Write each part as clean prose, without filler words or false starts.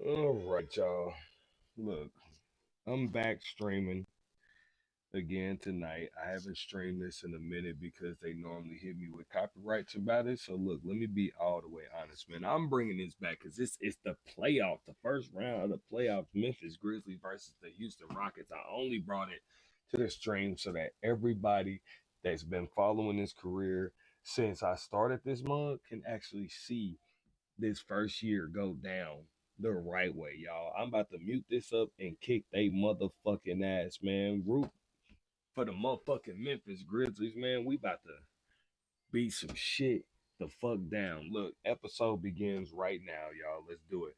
All right, y'all. Look, I'm back streaming again tonight. I haven't streamed this in a minute because they normally hit me with copyrights about it. So look, let me be all the way honest, man. I'm bringing this back because this is the playoff, the first round of the playoffs. Memphis Grizzlies versus the Houston Rockets. I only brought it to the stream so that everybody that's been following this career since I started this month can actually see this first year go down the right way, y'all. I'm about to mute this up and kick they motherfucking ass, man. Root for the motherfucking Memphis Grizzlies, man. We about to beat some shit the fuck down. Look, episode begins right now, y'all. Let's do it.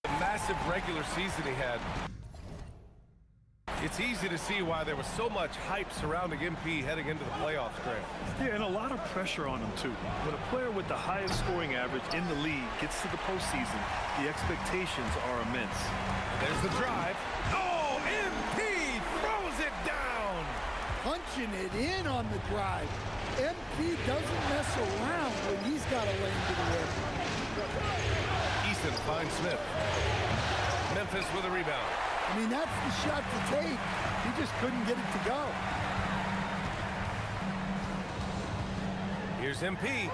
The massive regular season he had. It's easy to see why there was so much hype surrounding MP heading into the playoffs, Grant. Yeah, and a lot of pressure on him, too. When a player with the highest scoring average in the league gets to the postseason, the expectations are immense. There's the drive. Oh, MP throws it down! Punching it in on the drive. MP doesn't mess around when he's got a lane to the rim. Eason finds Smith. Memphis with a rebound. I mean, that's the shot to take. He just couldn't get it to go. Here's MP,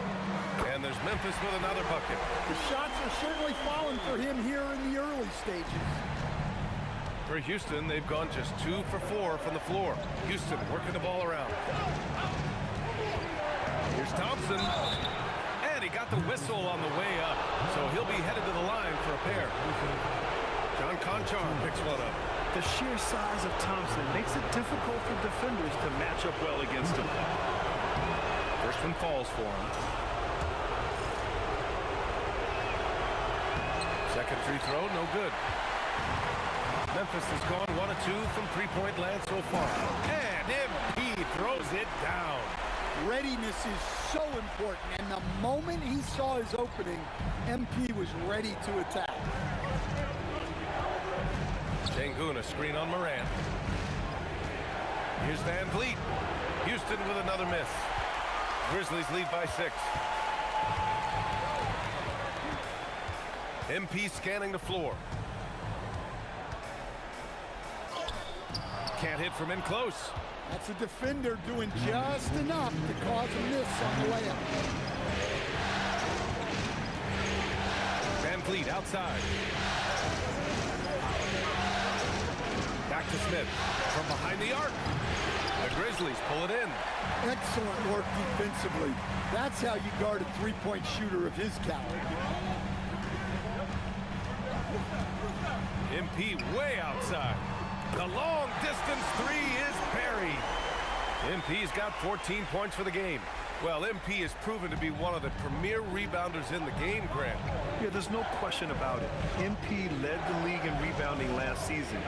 and there's Memphis with another bucket. The shots are certainly falling for him here in the early stages. For Houston, they've gone just 2 for 4 from the floor. Houston working the ball around. Here's Thompson. And he got the whistle on the way up, so he'll be headed to the line for a pair. John Conchar picks one up. The sheer size of Thompson makes it difficult for defenders to match up well against him. First one falls for him. Second free throw, no good. Memphis has gone 1 of 2 from three-point land so far. And MP throws it down. Readiness is so important, and the moment he saw his opening, MP was ready to attack. Sengun, a screen on Moran. Here's Van Vliet. Houston with another miss. Grizzlies lead by 6. MP scanning the floor. Can't hit from in close. That's a defender doing just enough to cause a miss on the layup. Van Vliet outside. Back to Smith from behind the arc. The Grizzlies pull it in. Excellent work defensively. That's how you guard a three-point shooter of his caliber. MP way outside. The long distance 3 is buried. MP's got 14 points for the game. Well, MP has proven to be one of the premier rebounders in the game, Grant. Yeah, there's no question about it. MP led the league in rebounding last season.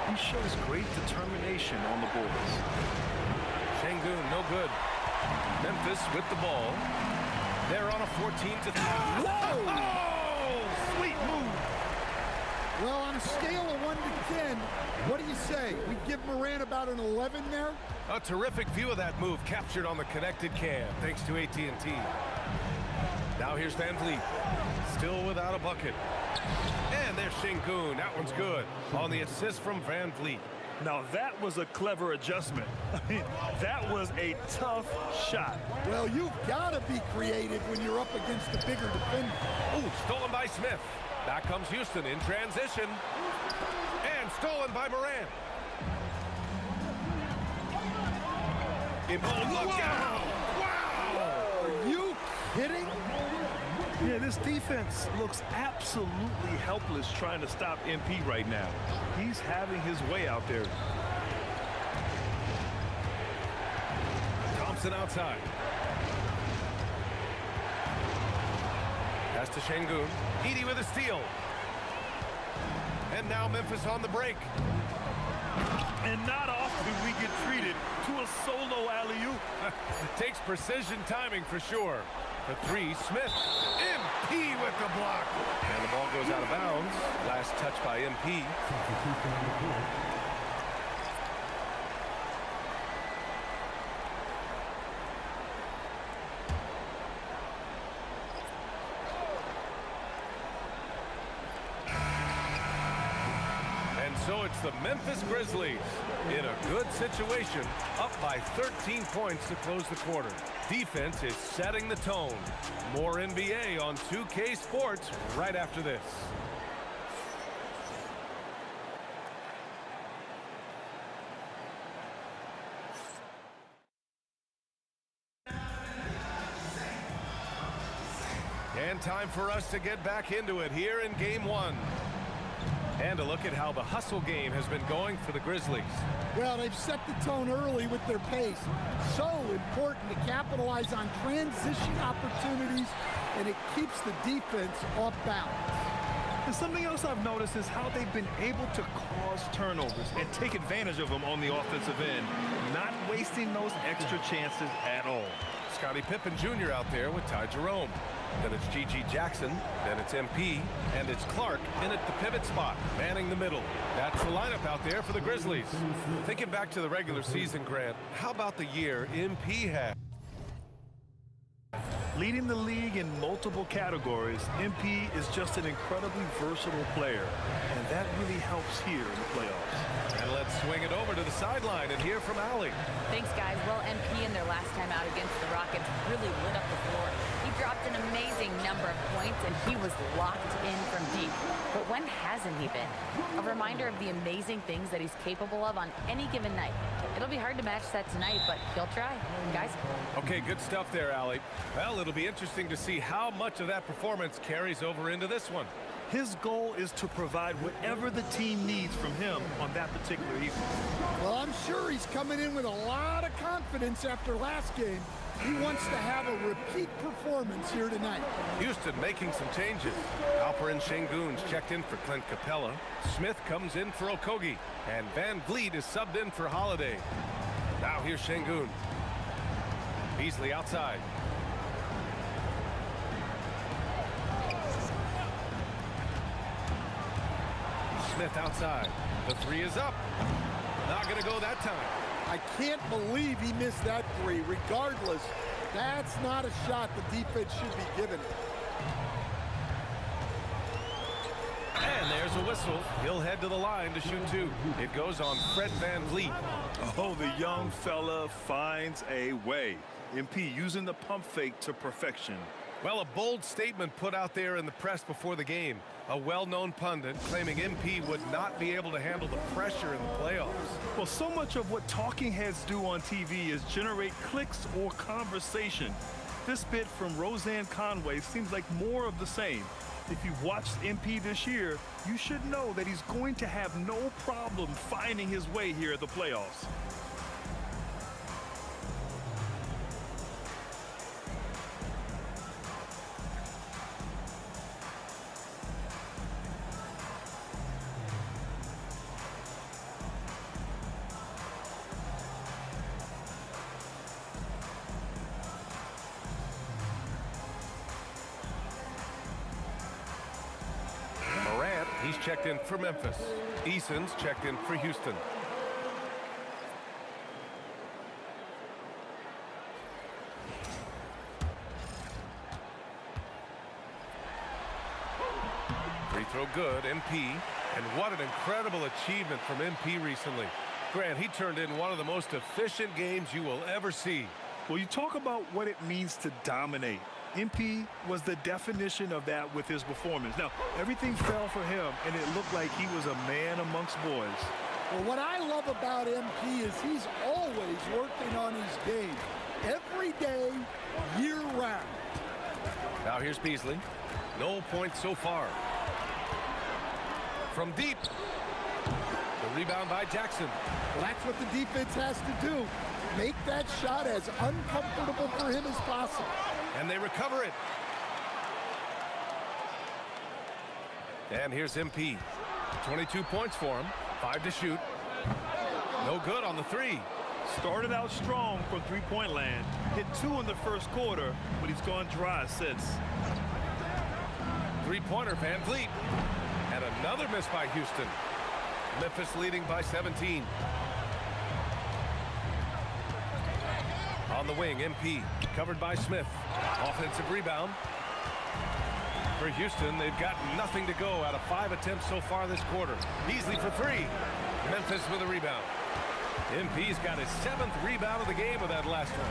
He shows great determination on the boards. Sengun, no good. Memphis with the ball. They're on a 14-3. Whoa! Oh, sweet move. Well, on a scale of 1 to 10, what do you say? We give Moran about an 11 there? A terrific view of that move captured on the connected cam, thanks to AT&T. Now here's Van Vliet. still without a bucket. And there's Şengün. That one's good. On the assist from Van Vliet. Now that was a clever adjustment. I mean, that was a tough shot. Well, you've got to be creative when you're up against a bigger defender. Ooh, stolen by Smith. Back comes Houston in transition. And stolen by Morant. Look out! Wow! Are you kidding? Yeah, this defense looks absolutely helpless trying to stop MP right now. He's having his way out there. Thompson outside. Pass to Şengün. Edey with a steal. And now Memphis on the break. And not often we get treated to a solo alley-oop. Takes precision timing for sure. For three, Smith. MP with the block. And the ball goes out of bounds. Last touch by MP. And so it's the Memphis Grizzlies in a good situation, up by 13 points to close the quarter. Defense is setting the tone. More NBA on 2K Sports right after this. And time for us to get back into it here in Game 1. And a look at how the hustle game has been going for the Grizzlies. Well, they've set the tone early with their pace. So important to capitalize on transition opportunities, and it keeps the defense off balance. And something else I've noticed is how they've been able to cause turnovers and take advantage of them on the offensive end, not wasting those extra chances at all. Scottie Pippen Jr. out there with Ty Jerome. Then it's G.G. Jackson, then it's MP, and it's Clark in at the pivot spot, manning the middle. That's the lineup out there for the Grizzlies. Thinking back to the regular season, Grant, how about the year MP had? Leading the league in multiple categories, MP is just an incredibly versatile player, and that really helps here in the playoffs. And let's swing it over to the sideline and hear from Allie. Thanks, guys. Well, MP in their last time out against the Rockets really lit up the floor. He dropped an amazing number of points, and he was locked in from deep. But when hasn't he been? A reminder of the amazing things that he's capable of on any given night. It'll be hard to match that tonight, but he'll try. Guys? Okay, good stuff there, Allie. Well, it'll be interesting to see how much of that performance carries over into this one. His goal is to provide whatever the team needs from him on that particular evening. Well, I'm sure he's coming in with a lot of confidence after last game. He wants to have a repeat performance here tonight. Houston making some changes. Alperen Şengün's checked in for Clint Capella. Smith comes in for Okogie. And Van Vliet is subbed in for Holiday. Now here's Şengün. Beasley outside. Smith outside. The three is up. Not going to go that time. I can't believe he missed that three. Regardless, that's not a shot the defense should be giving it. And there's a whistle. He'll head to the line to shoot two. It goes on Fred Van Vliet. Oh, the young fella finds a way. MP using the pump fake to perfection. Well, a bold statement put out there in the press before the game. A well-known pundit claiming MP would not be able to handle the pressure in the playoffs. Well, so much of what talking heads do on TV is generate clicks or conversation. This bit from Roseanne Conway seems like more of the same. If you've watched MP this year, you should know that he's going to have no problem finding his way here at the playoffs. He's checked in for Memphis. Eason's checked in for Houston. throw good, MP. And what an incredible achievement from MP recently. Grant, he turned in one of the most efficient games you will ever see. Well, you talk about what it means to dominate. MP was the definition of that with his performance. Now, everything fell for him, and it looked like he was a man amongst boys. Well, what I love about MP is he's always working on his game. Every day, year-round. Now here's Beasley. No points so far. From deep. The rebound by Jackson. Well, that's what the defense has to do. Make that shot as uncomfortable for him as possible. And they recover it. And here's MP. 22 points for him. 5 to shoot. No good on the 3. Started out strong from three-point land. Hit 2 in the first quarter, but he's gone dry since. Three-pointer, Van Vliet. And another miss by Houston. Memphis leading by 17. On the wing, MP. Covered by Smith. Offensive rebound. For Houston, they've got nothing to go out of 5 attempts so far this quarter. Beasley for 3. Memphis with a rebound. MP's got his 7th rebound of the game with that last one.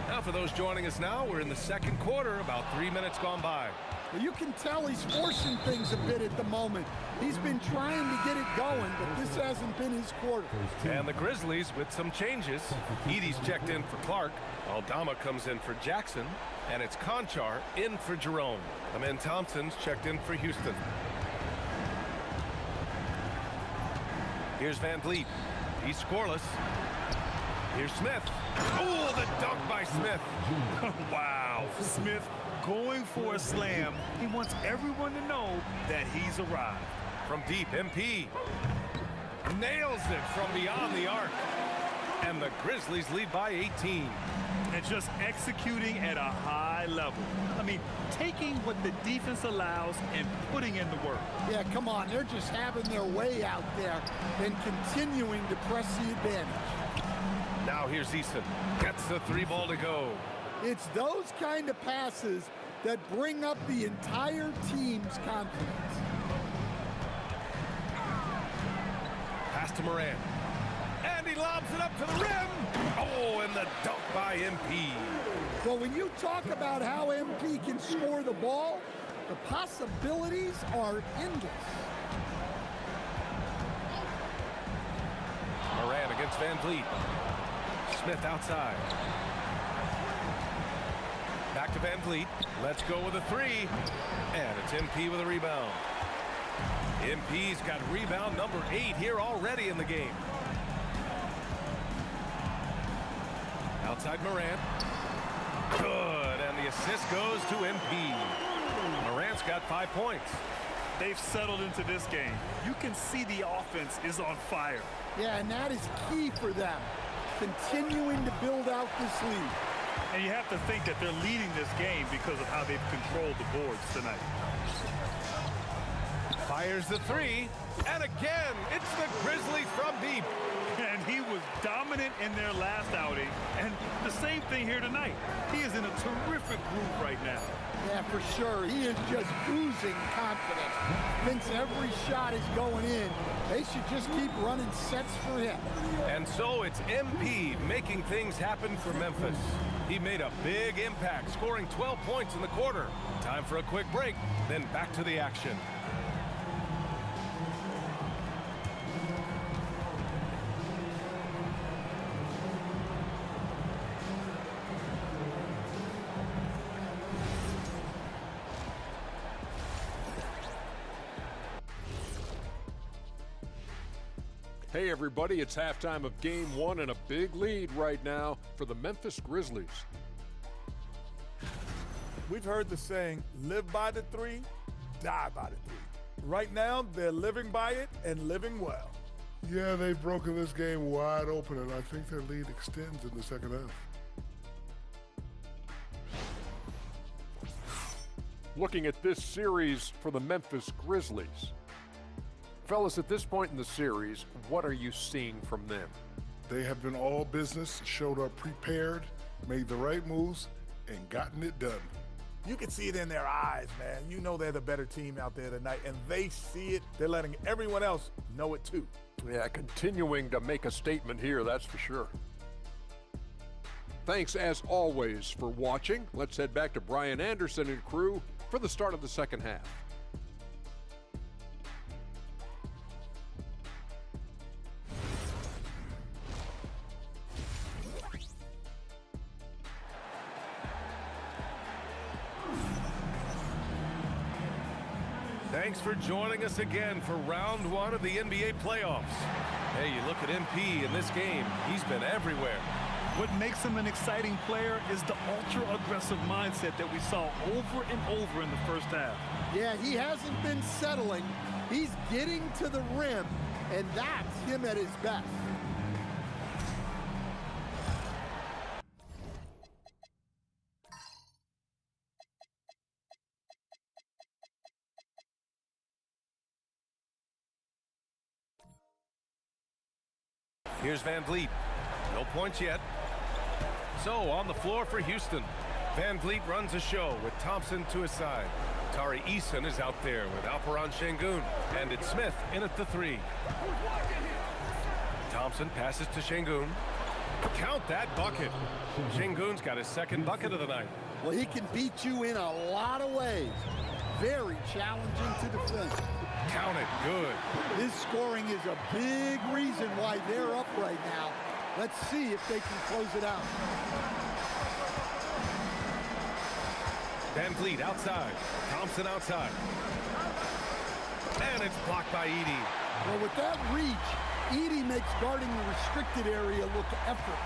Now for those joining us now, we're in the second quarter, about 3 minutes gone by. Well, you can tell he's forcing things a bit at the moment. He's been trying to get it going, but this hasn't been his quarter. And the Grizzlies with some changes. Edie's checked in for Clark. Aldama comes in for Jackson. And it's Conchar in for Jerome. Amen Thompson's checked in for Houston. Here's Van Vliet. He's scoreless. Here's Smith. Oh, the dunk by Smith. Wow. Smith going for a slam. He wants everyone to know that he's arrived. From deep, MP. Nails it from beyond the arc. And the Grizzlies lead by 18. And just executing at a high level. I mean, taking what the defense allows and putting in the work. Yeah, come on. They're just having their way out there and continuing to press the advantage. Now here's Easton. Gets the 3 ball to go. It's those kind of passes that bring up the entire team's confidence. Pass to Moran. And he lobs it up to the rim. Oh, and the dunk by MP. Well, when you talk about how MP can score the ball, the possibilities are endless. Moran against Van Vliet. Smith outside. Back to Van Vliet. Let's go with a 3. And it's MP with a rebound. MP's got rebound number 8 here already in the game. Outside Morant. Good, and the assist goes to MP. Morant's got 5 points. They've settled into this game. You can see the offense is on fire. Yeah, and that is key for them, continuing to build out this lead. And you have to think that they're leading this game because of how they've controlled the boards tonight. Fires the 3, and again, it's the Grizzlies from deep. And he was dominant in their last outing, and the same thing here tonight. He is in a terrific groove right now. Yeah, for sure. He is just oozing confidence. Thinks every shot is going in. They should just keep running sets for him. And so it's MP making things happen for Memphis. He made a big impact, scoring 12 points in the quarter. Time for a quick break, then back to the action. Hey everybody, it's halftime of Game 1 and a big lead right now for the Memphis Grizzlies. We've heard the saying, live by the 3, die by the 3. Right now, they're living by it and living well. Yeah, they've broken this game wide open, and I think their lead extends in the second half. Looking at this series for the Memphis Grizzlies. Fellas, at this point in the series, what are you seeing from them? They have been all business, showed up prepared, made the right moves, and gotten it done. You can see it in their eyes, man. You know they're the better team out there tonight, and they see it. They're letting everyone else know it too. Yeah, continuing to make a statement here, that's for sure. Thanks, as always, for watching. Let's head back to Brian Anderson and crew for the start of the second half. Thanks for joining us again for round one of the NBA playoffs. Hey, you look at MP in this game, he's been everywhere. What makes him an exciting player is the ultra-aggressive mindset that we saw over and over in the first half. Yeah, he hasn't been settling. He's getting to the rim, and that's him at his best. Here's Van Vliet. No points yet. So on the floor for Houston. Van Vliet runs a show with Thompson to his side. Tari Eason is out there with Alperen Şengün. And it's Smith in at the three. Thompson passes to Şengün. Count that bucket. Şengün's got his second bucket of the night. Well, he can beat you in a lot of ways. Very challenging to defend. Count it good. His scoring is a big reason why they're up right now. Let's see if they can close it out. Van Vliet outside. Thompson outside. And it's blocked by Edey. Well, with that reach, Edey makes guarding the restricted area look effort.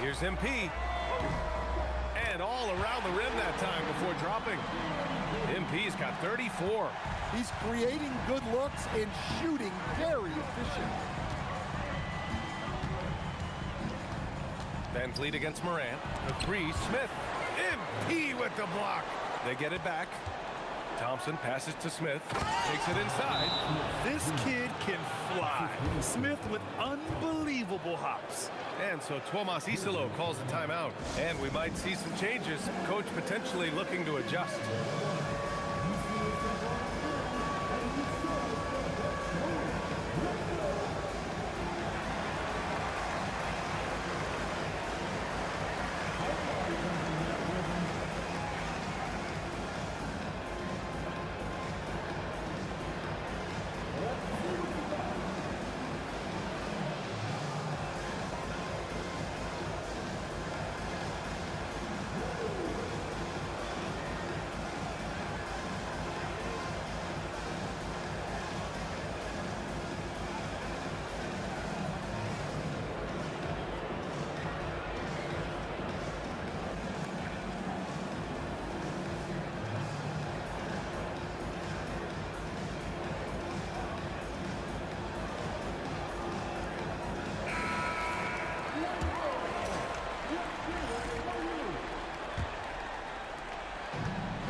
Here's MP. And all around the rim that time before dropping. MP's got 34. He's creating good looks and shooting very efficient. Van Vliet against Morant. The three, Smith. MP with the block. They get it back. Thompson passes to Smith. Takes it inside. This kid can fly. Smith with unbelievable hops. And so Tomas Isolo calls a timeout. And we might see some changes. Coach potentially looking to adjust.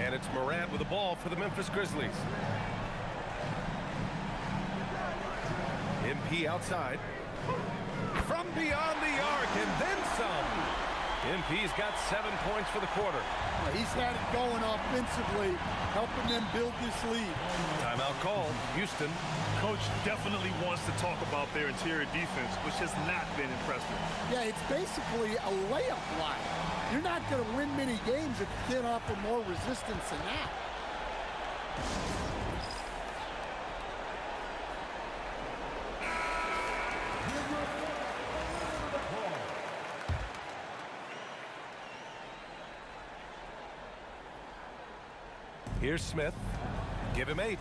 And it's Morant with the ball for the Memphis Grizzlies. MP outside. From beyond the arc and then some. MP's got 7 points for the quarter. He's had it going offensively, helping them build this lead. Timeout called. Houston. Coach definitely wants to talk about their interior defense, which has not been impressive. Yeah, it's basically a layup line. You're not going to win many games if you can't offer more resistance than that. Here's Smith. Give him 8.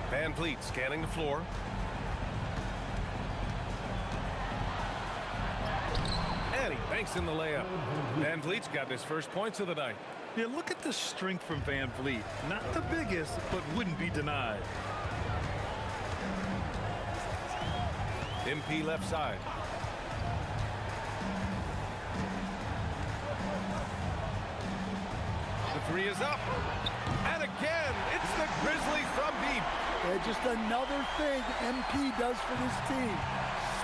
Van Vliet scanning the floor. And he banks in the layup. Van Vliet's got his first points of the night. Yeah, look at the strength from Van Vliet. Not the biggest, but wouldn't be denied. MP left side. The three is up. And again, it's the Grizzlies from deep. Yeah, just another thing MP does for this team.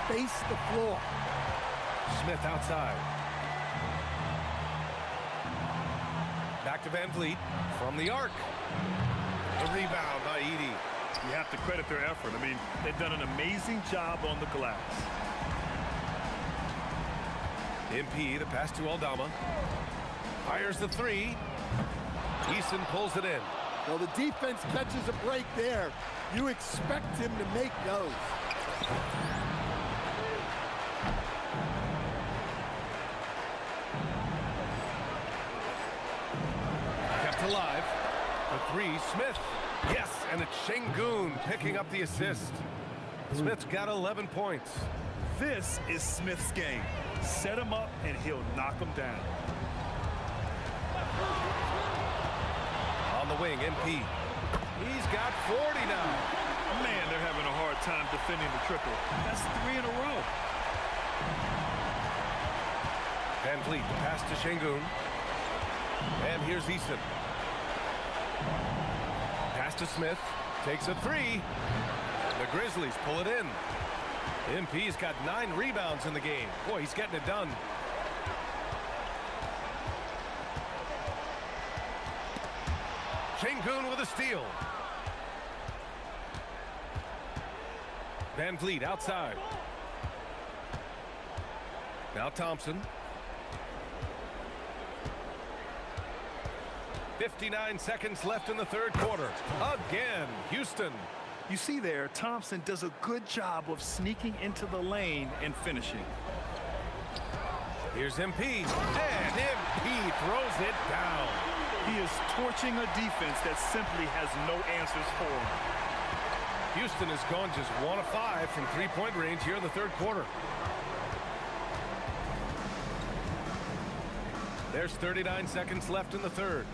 Space the floor. Smith outside. Back to Van Vliet from the arc. The rebound by Edey. You have to credit their effort. I mean, they've done an amazing job on the glass. MP, the pass to Aldama. Fires the three. Eason pulls it in. Well, the defense catches a break there. You expect him to make those. Kept alive. The three, Smith. Yes, and it's Şengün picking up the assist. Smith's got 11 points. This is Smith's game. Set him up, and he'll knock him down. On the wing, MP. He's got 40 now. Man, they're having a hard time defending the triple. That's 3 in a row. Van Vliet, pass to Şengün. And here's Eason. Pass to Smith. Takes a three. The Grizzlies pull it in. MP's got 9 rebounds in the game. Boy, he's getting it done. Şengün with a steal. Van Vliet outside. Now Thompson. 59 seconds left in the third quarter. Again, Houston. You see there, Thompson does a good job of sneaking into the lane and finishing. Here's MP, and MP throws it down. He is torching a defense that simply has no answers for him. Houston has gone just 1 of 5 from three-point range here in the third quarter. There's 39 seconds left in the third.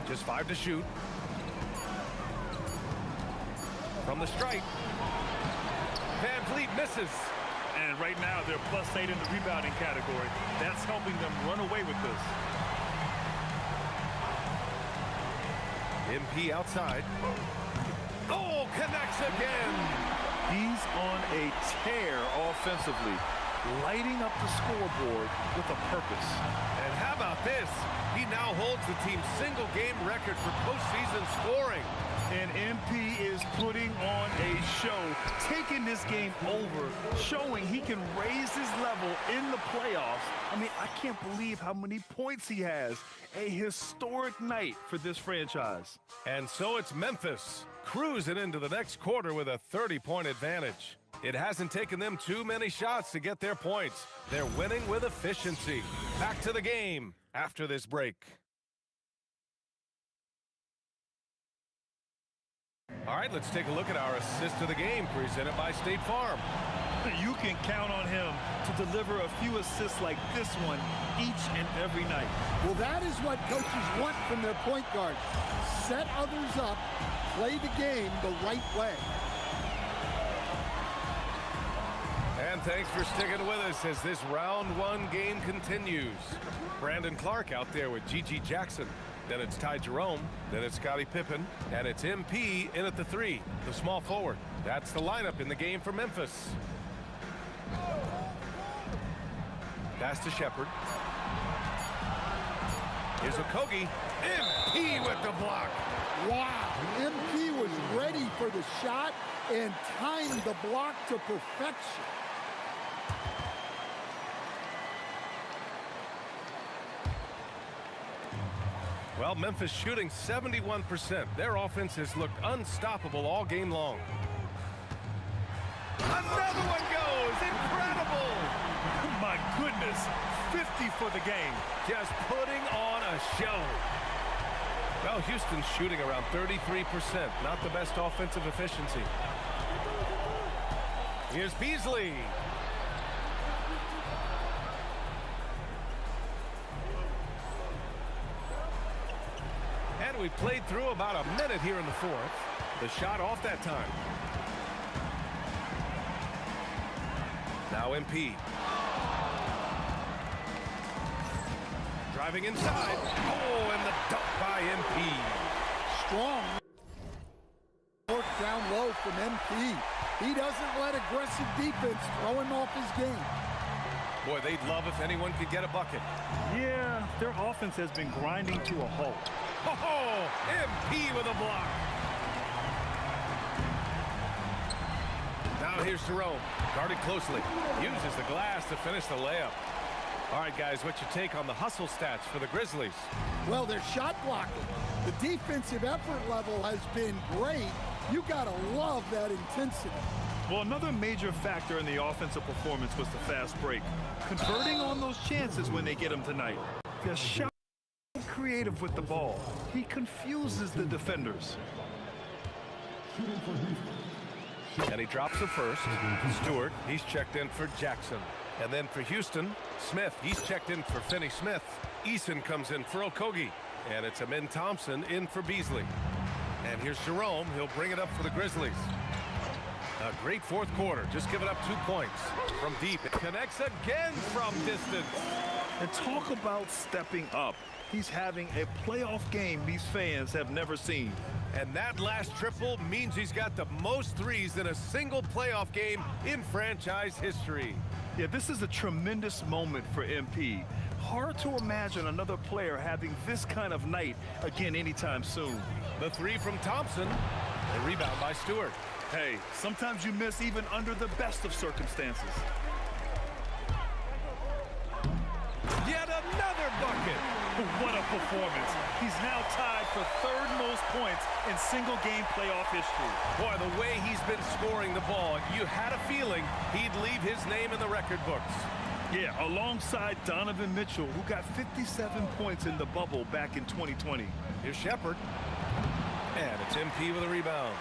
Just 5 to shoot. From the stripe. Van Vliet misses. And right now, they're +8 in the rebounding category. That's helping them run away with this. MP outside. Oh, connects again. He's on a tear offensively, lighting up the scoreboard with a purpose. And how about this? He now holds the team's single-game record for postseason scoring. And MP is putting on a show, taking this game over, showing he can raise his level in the playoffs. I mean, I can't believe how many points he has. A historic night for this franchise. And so it's Memphis, cruising into the next quarter with a 30-point advantage. It hasn't taken them too many shots to get their points. They're winning with efficiency. Back to the game after this break. All right, let's take a look at our assist of the game presented by State Farm. You can count on him to deliver a few assists like this one each and every night. Well, that is what coaches want from their point guard. Set others up, play the game the right way. And thanks for sticking with us as this round 1 game continues. Brandon Clark out there with Gigi Jackson. Then it's Ty Jerome. Then it's Scottie Pippen. And it's MP in at the 3, the small forward. That's the lineup in the game for Memphis. Pass to Shepard. Here's Okogie. MP with the block. Wow, MP was ready for the shot and timed the block to perfection. Well, Memphis shooting 71%. Their offense has looked unstoppable all game long. Another one goes! Incredible! My goodness, 50 for the game. Just putting on a show. Well, Houston's shooting around 33%. Not the best offensive efficiency. Here's Beasley. And we played through about a minute here in the fourth. The shot off that time. Now MP. Driving inside. Oh, and the dunk by MP. Strong work down low from MP. He doesn't let aggressive defense throw him off his game. Boy, they'd love if anyone could get a bucket. Yeah, their offense has been grinding to a halt. Oh, MP with a block. Now here's Jerome, guarded closely. Uses the glass to finish the layup. All right, guys, what's your take on the hustle stats for the Grizzlies? Well, their shot blocking. The defensive effort level has been great. You gotta love that intensity. Well, another major factor in the offensive performance was the fast break. Converting on those chances when they get them tonight. The shot is creative with the ball. He confuses the defenders. And he drops the first. Stewart, he's checked in for Jackson. And then for Houston, Smith, he's checked in for Finney-Smith. Eason comes in for Okogie. And it's Amin Thompson in for Beasley. And here's Jerome. He'll bring it up for the Grizzlies. A great fourth quarter. Just giving up 2 points from deep. It connects again from distance. And talk about stepping up. He's having a playoff game these fans have never seen. And that last triple means he's got the most threes in a single playoff game in franchise history. Yeah, this is a tremendous moment for MP. Hard to imagine another player having this kind of night again anytime soon. The three from Thompson. A rebound by Stewart. Hey, sometimes you miss even under the best of circumstances. Yet another bucket. What a performance. He's now tied for third most points in single-game playoff history. Boy, the way he's been scoring the ball, you had a feeling he'd leave his name in the record books. Yeah, alongside Donovan Mitchell, who got 57 points in the bubble back in 2020. Here's Shepard. And it's MP with a rebound.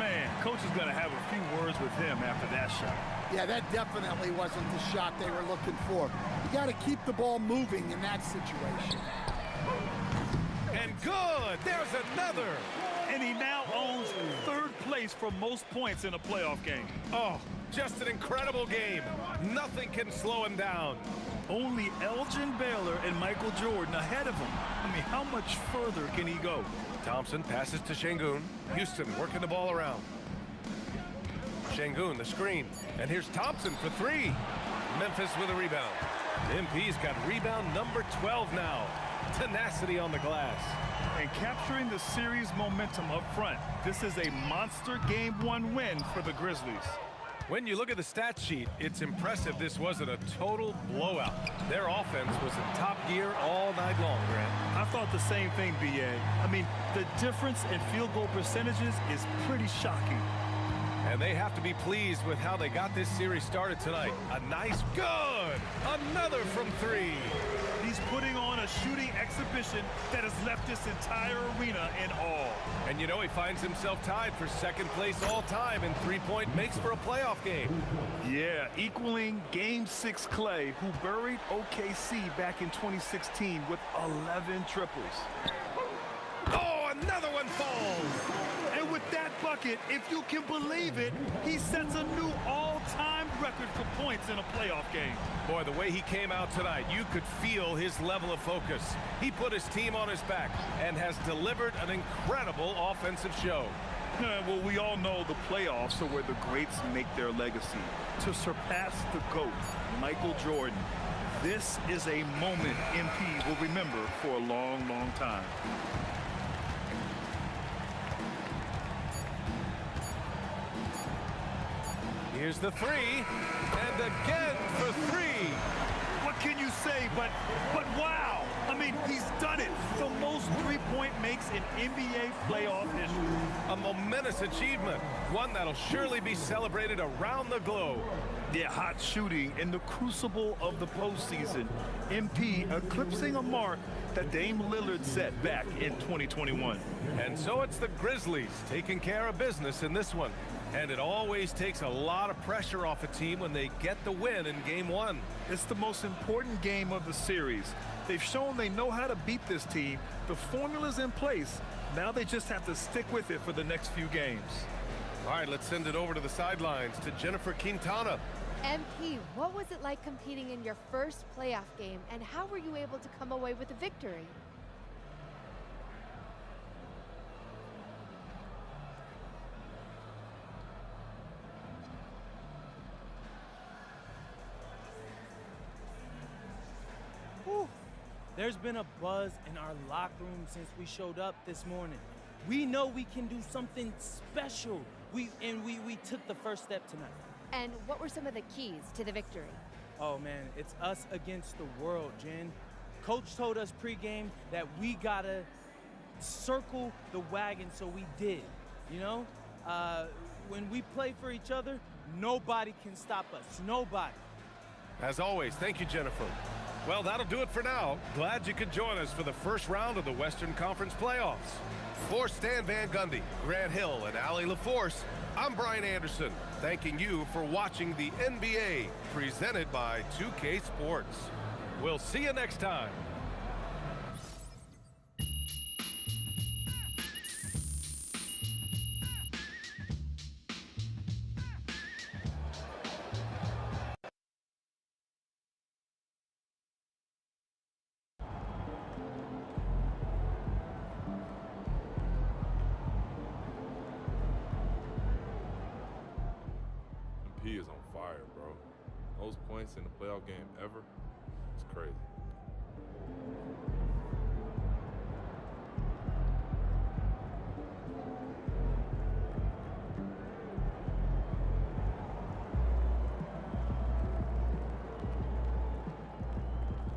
Man, coach is going to have a few words with him after that shot. Yeah, that definitely wasn't the shot they were looking for. You got to keep the ball moving in that situation. And good! There's another! And he now owns third place for most points in a playoff game. Oh, just an incredible game. Nothing can slow him down. Only Elgin Baylor and Michael Jordan ahead of him. I mean, how much further can he go? Thompson passes to Şengün. Houston working the ball around. Şengün, the screen. And here's Thompson for three. Memphis with a rebound. MP's got rebound number 12 now. Tenacity on the glass. And capturing the series momentum up front. This is a monster Game 1 win for the Grizzlies. When you look at the stat sheet, it's impressive this wasn't a total blowout. Their offense was in top gear all night long, Grant. I thought the same thing, B.A. I mean, the difference in field goal percentages is pretty shocking. And they have to be pleased with how they got this series started tonight. A nice, good, another from three. He's putting on a shooting exhibition that has left this entire arena in awe. And you know he finds himself tied for second place all time in three-point makes for a playoff game. Yeah, equaling Game 6 Clay, who buried OKC back in 2016 with 11 triples. Oh, another one falls. And with that bucket, if you can believe it, he sets a new all-time record for points in a playoff game. Boy, the way he came out tonight, you could feel his level of focus. He put his team on his back and has delivered an incredible offensive show. Well, we all know the playoffs are where the greats make their legacy. To surpass the GOAT, Michael Jordan, this is a moment MP will remember for a long, long time. Here's the three, and again for three. What can you say, but wow. I mean, he's done it. The most three-point makes in NBA playoff history. A momentous achievement, one that'll surely be celebrated around the globe. Yeah, hot shooting in the crucible of the postseason. MP eclipsing a mark that Dame Lillard set back in 2021. And so it's the Grizzlies taking care of business in this one. And it always takes a lot of pressure off a team when they get the win in Game 1. It's the most important game of the series. They've shown they know how to beat this team. The formula's in place. Now they just have to stick with it for the next few games. All right, let's send it over to the sidelines to Jennifer Quintana. MP, what was it like competing in your first playoff game, and how were you able to come away with a victory? There's been a buzz in our locker room since we showed up this morning. We know we can do something special. We took the first step tonight. And what were some of the keys to the victory? Oh man, it's us against the world, Jen. Coach told us pregame that we gotta circle the wagon, so we did. You know, when we play for each other, nobody can stop us. Nobody. As always, thank you, Jennifer. Well, that'll do it for now. Glad you could join us for the first round of the Western Conference playoffs. For Stan Van Gundy, Grant Hill, and Allie LaForce, I'm Brian Anderson, thanking you for watching the NBA, presented by 2K Sports. We'll see you next time. MP is on fire, bro. Most points in the playoff game ever. It's crazy.